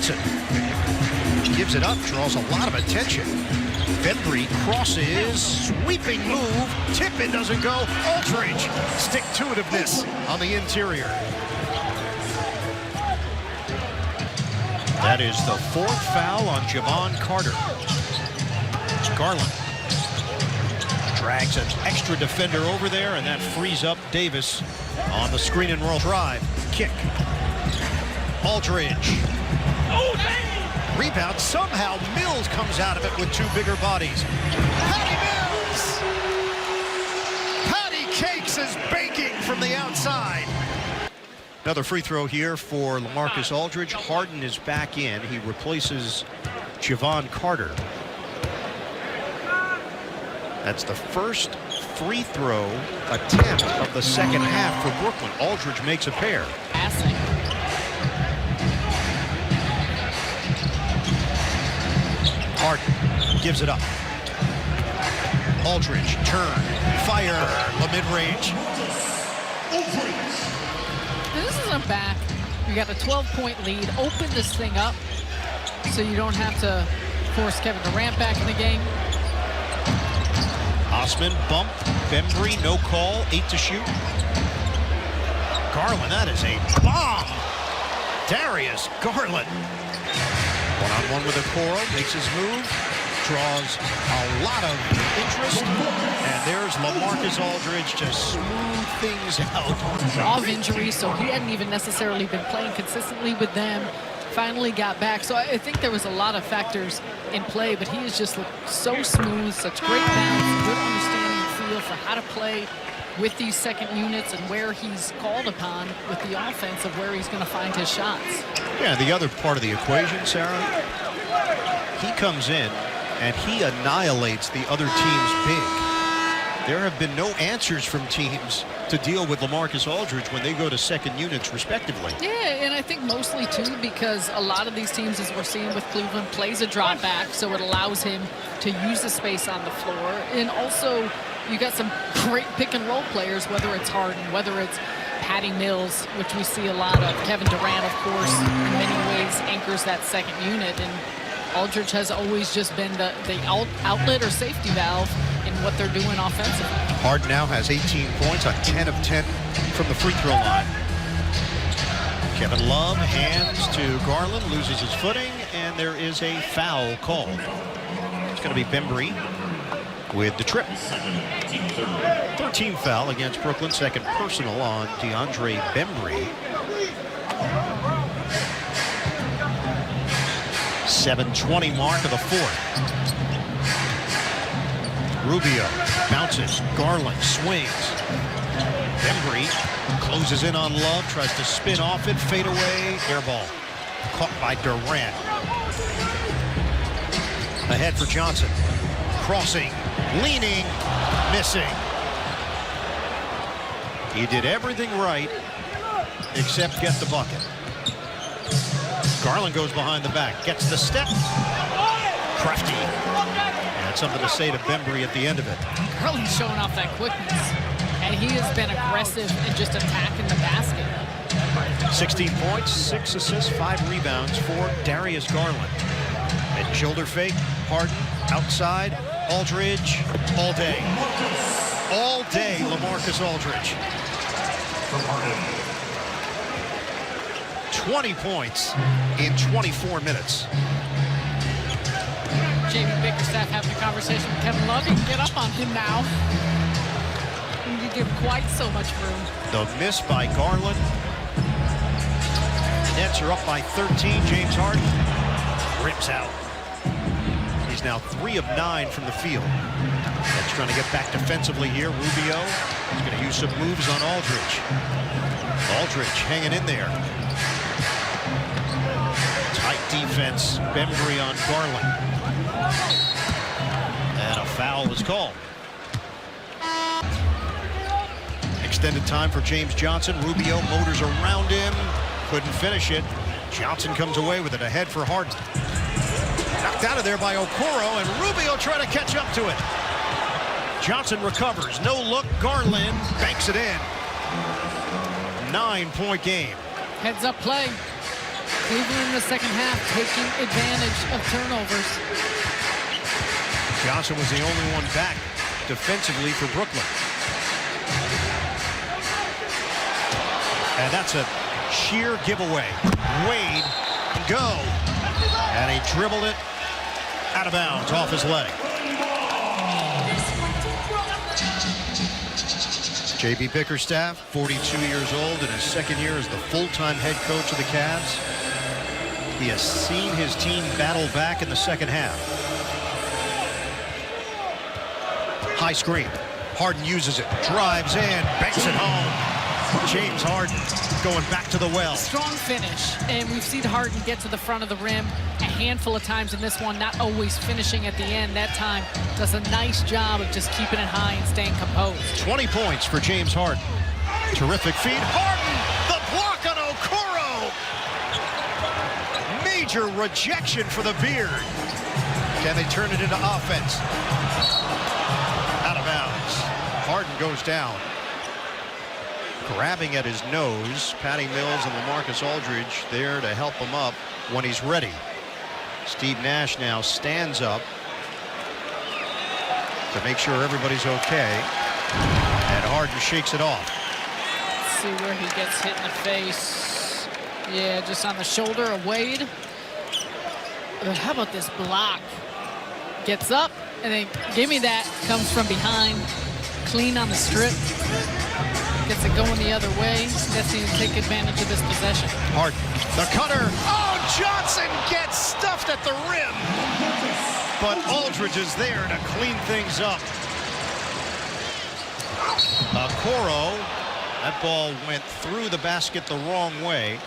Johnson gives it up, draws a lot of attention. Bembry crosses, sweeping move, tip it doesn't go. Aldridge, stick-to-itiveness on the interior. That is the fourth foul on Javon Carter. Garland drags an extra defender over there, and that frees up Davis on the screen and roll drive. Kick. Aldridge. Rebound. Somehow Mills comes out of it with two bigger bodies. Patty Mills! Patty Cakes is baking from the outside. Another free throw here for LaMarcus Aldridge. Harden is back in. He replaces Javon Carter. That's the first free throw attempt of the second half for Brooklyn. Aldridge makes a pair. Passing. Harden gives it up. Aldridge, turn, fire, a mid-range. This isn't back. You got a 12-point lead. Open this thing up so you don't have to force Kevin Durant back in the game. Osman bumped. Bembry, no call. 8 to shoot. Garland, that is a bomb. Darius Garland. One-on-one with Okoro, makes his move, draws a lot of interest, and there's LaMarcus Aldridge to smooth things out. Off injury, so he hadn't even necessarily been playing consistently with them. Finally got back, so I think there was a lot of factors in play, but he has just looked so smooth, such great balance, good understanding and feel for how to play with these second units and where he's called upon with the offense of where he's going to find his shots. Yeah, the other part of the equation, Sarah, he comes in and he annihilates the other team's big. There have been no answers from teams to deal with LaMarcus Aldridge when they go to second units respectively. Yeah, and I think mostly too because a lot of these teams, as we're seeing with Cleveland, plays a drop back, so it allows him to use the space on the floor. And also you got some great pick and roll players, whether it's Harden, whether it's Patty Mills, which we see a lot of. Kevin Durant, of course, in many ways anchors that second unit, and Aldridge has always just been the outlet or safety valve in what they're doing offensively. Harden now has 18 points on 10 of 10 from the free throw line. Kevin Love hands to Garland, loses his footing, and there is a foul called. It's going to be Bembry with the trip. 13th foul against Brooklyn, second personal on DeAndre Bembry. 7:20 mark of the fourth. Rubio bounces, Garland swings. Bembry closes in on Love, tries to spin off it, fade away, air ball. Caught by Durant. Ahead for Johnson. Crossing, leaning, missing. He did everything right except get the bucket. Garland goes behind the back, gets the step. Crafty. And something to say to Bembry at the end of it. Garland's showing off that quickness, and he has been aggressive in just attacking the basket. 16 points, 6 assists, 5 rebounds for Darius Garland. And shoulder fake, Harden outside, Aldridge, all day. All day, LaMarcus Aldridge. 20 points in 24 minutes. Jamie Bickerstaff having a conversation with Kevin Love. You can get up on him now. You give quite so much room. The miss by Garland. Nets are up by 13. James Harden rips out. He's now 3 of 9 from the field. Nets trying to get back defensively here. Rubio is going to use some moves on Aldridge. Aldridge hanging in there. Tight defense. Bembry on Garland. And a foul is called. Extended time for James Johnson. Rubio motors around him. Couldn't finish it. Johnson comes away with it. Ahead for Harden. Knocked out of there by Okoro, and Rubio trying to catch up to it. Johnson recovers. No look. Garland banks it in. 9-point game. Heads up play. Cleveland in the second half taking advantage of turnovers. Johnson was the only one back defensively for Brooklyn. And that's a sheer giveaway. Wade can go. And he dribbled it out of bounds off his leg. J.B. Bickerstaff, 42 years old, in his second year as the full-time head coach of the Cavs. He has seen his team battle back in the second half. High screen. Harden uses it, drives in, banks it home. James Harden going back to the well. Strong finish, and we've seen Harden get to the front of the rim a handful of times in this one, not always finishing at the end. That time does a nice job of just keeping it high and staying composed. 20 points for James Harden. Terrific feed. Harden, the block on Okoro. Major rejection for the Beard. Can they turn it into offense? Out of bounds. Harden goes down. Grabbing at his nose. Patty Mills and LaMarcus Aldridge there to help him up when he's ready. Steve Nash now stands up to make sure everybody's okay. And Harden shakes it off. Let's see where he gets hit in the face. Yeah, just on the shoulder of Wade. But how about this block? Gets up and then give me that. Comes from behind. Clean on the strip. Gets it going the other way. That's going to take advantage of this possession. Harden, the cutter. Oh, Johnson gets stuffed at the rim. But Aldridge is there to clean things up. Okoro, that ball went through the basket the wrong way.